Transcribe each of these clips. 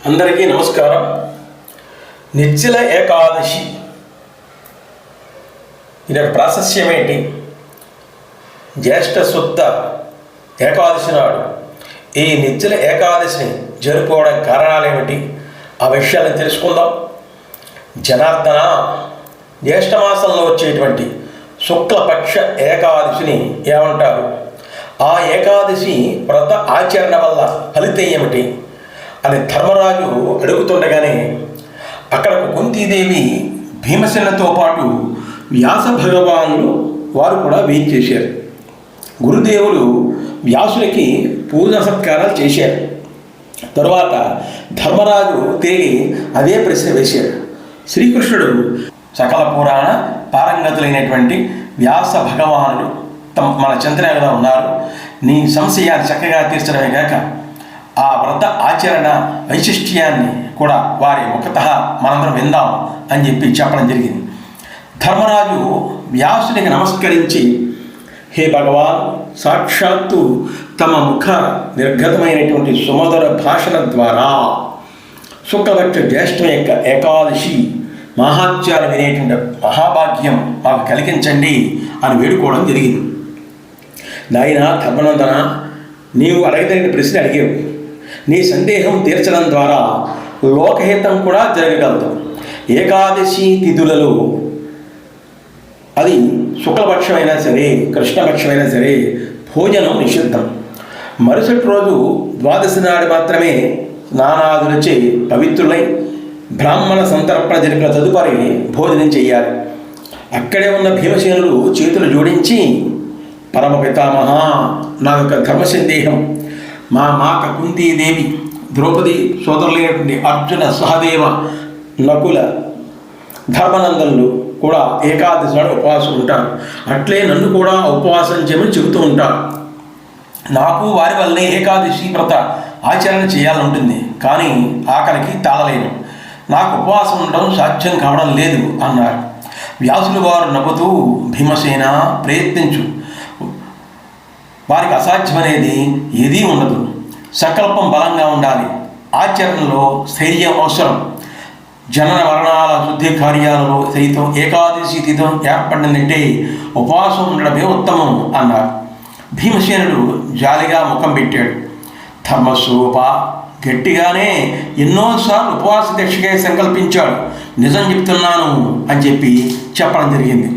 అందరికీ నమస్కారం. నిర్జల ఏకాదశి ఇది ప్రాశస్యం ఏంటి? జ్యేష్ఠ శుద్ధ ఏకాదశి నాడు ఈ నిర్జల ఏకాదశిని జరుపుకోవడం కారణాలు ఏమిటి? ఆ విషయాలను తెలుసుకుందాం. జనార్దన, జ్యేష్ఠమాసంలో వచ్చేటువంటి శుక్లపక్ష ఏకాదశిని ఏమంటారు? ఆ ఏకాదశి వ్రత ఆచరణ వల్ల ఫలితం ఏమిటి అని ధర్మరాజు అడుగుతుండగానే అక్కడకు కుంతీదేవి భీమసేనతో పాటు వ్యాస భగవానులు వారు కూడా వేయించేశారు. గురుదేవులు వ్యాసునికి పూజ సత్కారాలు చేశారు. తరువాత ధర్మరాజు తిరిగి అదే ప్రశ్న వేశాడు. శ్రీకృష్ణుడు సకల పురాణ పారంగతులైనటువంటి వ్యాస భగవానుడు మన చింతనలో ఉన్నారు. నీ సంశయాన్ని చక్కగా తీర్చడమే కాక ఆ వ్రత ఆచరణ వైశిష్ట్యాన్ని కూడా వారి ముఖతః మనందరం విందాం అని చెప్పడం జరిగింది. ధర్మరాజు వ్యాసునికి నమస్కరించి, హే భగవాన్, సాక్షాత్తు తమ ముఖ నిర్గతమైనటువంటి సుమధుర భాషణ ద్వారా శుక్లపక్ష జ్యేష్ఠం యొక్క ఏకాదశి మహాత్యాలు వినేటువంటి మహాభాగ్యం మాకు కలిగించండి అని వేడుకోవడం జరిగింది. నాయన ధర్మనందన, నీవు అడగదగిన ప్రశ్న అడిగావు. నీ సందేహం తీర్చడం ద్వారా లోకహితం కూడా జరగగలదు. ఏకాదశి తిథులలో అది శుక్లపక్షమైనా సరే కృష్ణపక్షమైనా సరే భోజనం నిషిద్ధం. మరుసటి రోజు ద్వాదశి నాడు మాత్రమే స్నానాదులచే పవిత్రులై బ్రాహ్మణ సంతర్పణ జరిపిన తదుపరి భోజనం చేయాలి. అక్కడే ఉన్న భీమసేనుడు చేతులు జోడించి, పరమ పితామహ, నా యొక్క ధర్మ సందేహం, మా మాక కుంతీదేవి, ద్రౌపది సోదరులైనటువంటి అర్జున, సహదేవ, నకుల, ధర్మనందనులు కూడా ఏకాదశి నాడు ఉపవాసం ఉంటారు. అట్లే నన్ను కూడా ఉపవాసం చేయమని చెబుతూ ఉంటారు. నాకు వారి వల్లనే ఏకాదశి వ్రత ఆచరణ చేయాలంటుంది. కానీ ఆకలికి తాళలేను. నాకు ఉపవాసం ఉండడం సాధ్యం కావడం లేదు అన్నారు. వ్యాసులు వారు నవ్వుతూ, భీమసేన, ప్రయత్నించు. వారికి అసాధ్యం అనేది ఏదీ ఉండదు. సంకల్పం బలంగా ఉండాలి. ఆచరణలో స్థైర్యం అవసరం. జనన మరణాల శుద్ధి కార్యాలలో సైతం ఏకాదశి తిథం ఏర్పడినట్టే ఉపవాసం ఉండడమే ఉత్తమం అన్నారు. భీమసేనుడు జాలిగా ముఖం పెట్టాడు. ధర్మస్వరూప, గట్టిగానే ఎన్నోసార్లు ఉపవాస దీక్షగా సంకల్పించాడు. నిజం చెప్తున్నాను అని చెప్పడం జరిగింది.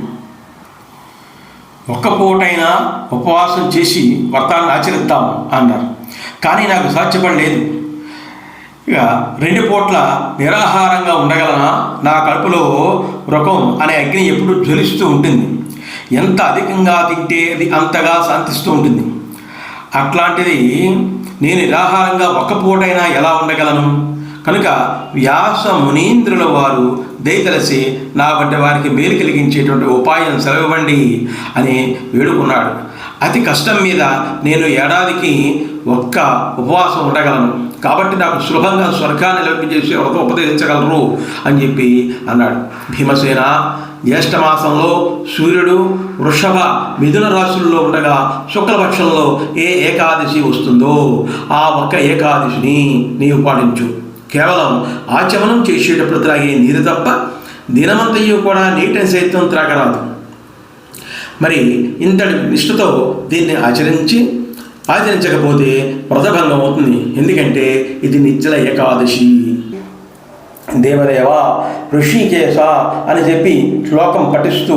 ఒక్క పూటైనా ఉపవాసం చేసి వ్రతాన్ని ఆచరిద్దాం అన్నారు. కానీ నాకు సాధ్యపడలేదు. ఇక 2 పూట్ల నిరాహారంగా ఉండగలనా? నా కడుపులో వృకం అనే అగ్ని ఎప్పుడు జ్వలిస్తూ ఉంటుంది. ఎంత అధికంగా తింటే అది అంతగా శాంతిస్తూ ఉంటుంది. అట్లాంటిది నేను నిరాహారంగా ఒక్క పూటైనా ఎలా ఉండగలను? కనుక వ్యాస మునీంద్రుల వారు దయతలసి నా వంటి వారికి మేలు కలిగించేటువంటి ఉపాయం సెలవివ్వండి అని వేడుకున్నాడు. అతి కష్టం మీద నేను ఏడాదికి ఒక్క ఉపవాసం ఉండగలను. కాబట్టి నాకు సులభంగా స్వర్గాన్ని లభించేసి వ్రతం ఉపదేశించగలరు అని అన్నాడు. భీమసేన, జ్యేష్ఠమాసంలో సూర్యుడు వృషభ, మిథున రాశుల్లో ఉండగా శుక్లపక్షంలో ఏ ఏకాదశి వస్తుందో ఆ ఒక్క ఏకాదశిని నీవు పాటించు. కేవలం ఆచమనం చేసేటప్పుడు త్రాగే నీరు తప్ప దినమంతయు కూడా నీటిని సైతం త్రాగరాదు. మరి ఇంతటి నిష్ఠతో దీన్ని ఆచరించకపోతే వ్రతభంగం అవుతుంది. ఎందుకంటే ఇది నిర్జల ఏకాదశి. దేవదేవ, ఋషికేశ అని శ్లోకం పఠిస్తూ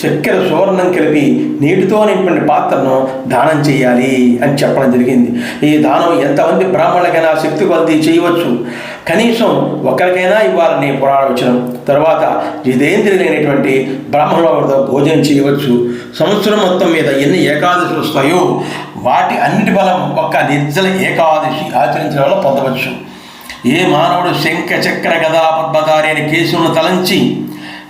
చక్కెర సువర్ణం కలిపి నీటితో నింపిన పాత్రను దానం చేయాలి అని చెప్పడం జరిగింది. ఈ దానం ఎంతమంది బ్రాహ్మణులకైనా శక్తి కొలది చేయవచ్చు. కనీసం ఒక్కరికైనా ఇవ్వాలని పురాణ వచనం. తర్వాత జితేంద్రియులైనటువంటి బ్రాహ్మణులతో భోజనం చేయవచ్చు. సంవత్సరం మొత్తం మీద ఎన్ని ఏకాదశులు వస్తాయో వాటి అన్నిటి బలం ఒక్క నిర్జల ఏకాదశి ఆచరించడం వల్ల పొందవచ్చు. ఏ మానవుడు శంఖ చక్ర గదా పద్మధారి అనే కేసులను తలంచి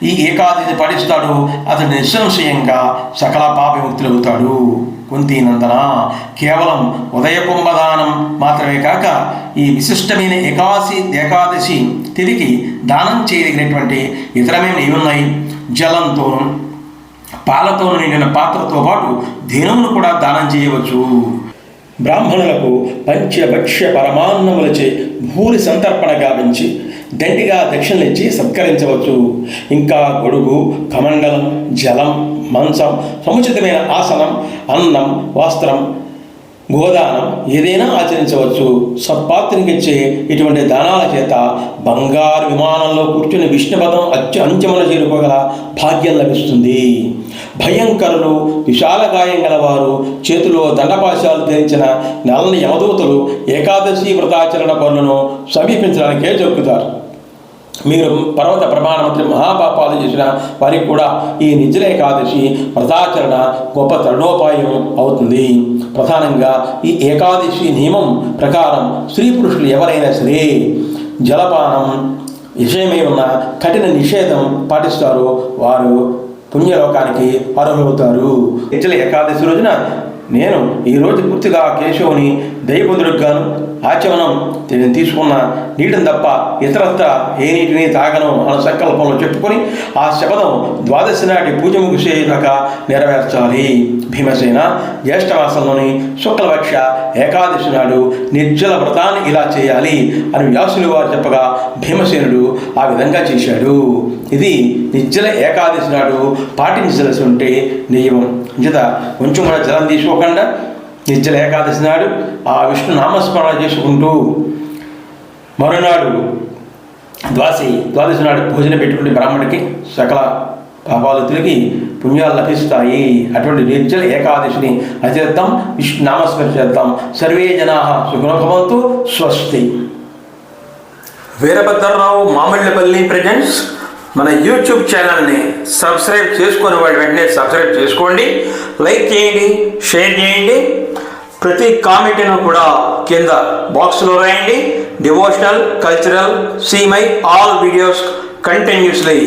ఈ ఏకాదశి పఠిస్తాడు, అతడు నిస్సంశయంగా సకల పాపవిముక్తులవుతాడు. కుంతీనందన, కేవలం ఉదయ కుంభదానం మాత్రమే కాక ఈ విశిష్టమైన ఏకాదశి తిథికి దానం చేయదగినటువంటి ఇతరమైన ఏమున్నాయి? జలంతోనూ పాలతో నిండిన పాత్రతో పాటు ధేనువును కూడా దానం చేయవచ్చు. బ్రాహ్మణులకు పంచభక్ష్య పరమాన్నములచే భూరి సంతర్పణ గావించి దండిగా దక్షిణలిచ్చి సత్కరించవచ్చు. ఇంకా గొడుగు, కమండలం, జలం, మంచం, సముచితమైన ఆసనం, అన్నం, వస్త్రం, గోదానం ఏదైనా ఆచరించవచ్చు. సత్పాత్రికిచ్చే ఇటువంటి దానాల చేత బంగారు విమానంలో కూర్చుని విష్ణుపదం అంత్యమున చేరుకోగల భాగ్యం లభిస్తుంది. భయంకరులు, విశాలకాయం గలవారు, చేతిలో దండపాశాలు ధరించిన నల్లని యమదూతలు ఏకాదశి వ్రతాచరణ పనులను సమీపించడానికే జరుపుతారు. మీరు పర్వత ప్రమాణమంత్రి మహాపాపాలు చేసిన వారికి కూడా ఈ నిర్జల ఏకాదశి వ్రతాచరణ గొప్ప తరుణోపాయం అవుతుంది. ప్రధానంగా ఈ ఏకాదశి నియమం ప్రకారం స్త్రీ పురుషులు ఎవరైనా సరే జలపానం విషయమై ఉన్న కఠిన నిషేధం పాటిస్తారో వారు పుణ్యలోకానికి అర్హులవుతారు. నిర్జల ఏకాదశి రోజున నేను ఈరోజు పూర్తిగా కేశవుని దైవబంధుడికి గాను ఆచమనం తీసుకున్న నీటిని తప్ప ఇతరత్ర ఏ నీటిని తాగను అన్న సంకల్పంలో చెప్పుకొని ఆ శపథం ద్వాదశి నాటి పూజ ముగిసేదాకా నెరవేర్చాలి. భీమసేన జ్యేష్ఠమాసంలోని శుక్లపక్ష ఏకాదశి నాడు నిర్జల వ్రతాన్ని ఇలా చేయాలి అని వ్యాసులు వారు చెప్పగా భీమసేనుడు ఆ విధంగా చేశాడు. ఇది నిర్జల ఏకాదశి నాడు పాటించవలసి ఉంటే నియమం. ఇంత కొంచెం కూడా జలం తీసుకోకుండా నిర్జల ఏకాదశి నాడు ఆ విష్ణు నామస్మరణ చేసుకుంటూ మరునాడు ద్వాదశి నాడు భోజనం పెట్టుకునే బ్రాహ్మణుడికి సకల పాపాలు తిరిగి పుణ్యాలు లభిస్తాయి. అటువంటి నిర్జల ఏకాదశిని ఆచరిద్దాం, విష్ణు నామస్మరణ చేద్దాం. సర్వే జనా సుఖినో భవంతు. స్వస్తి. వీరభద్రరావు మామిళ్ళపల్లి ప్రెజెంట్స్ మన యూట్యూబ్ ఛానల్ని సబ్స్క్రైబ్ చేసుకునే వాడి వెంటనే సబ్స్క్రైబ్ చేసుకోండి, లైక్ చేయండి, షేర్ చేయండి. ప్రతి కామెంట్ను కూడా కింద బాక్స్లో రాయండి. Devotional, cultural, see my all videos continuously.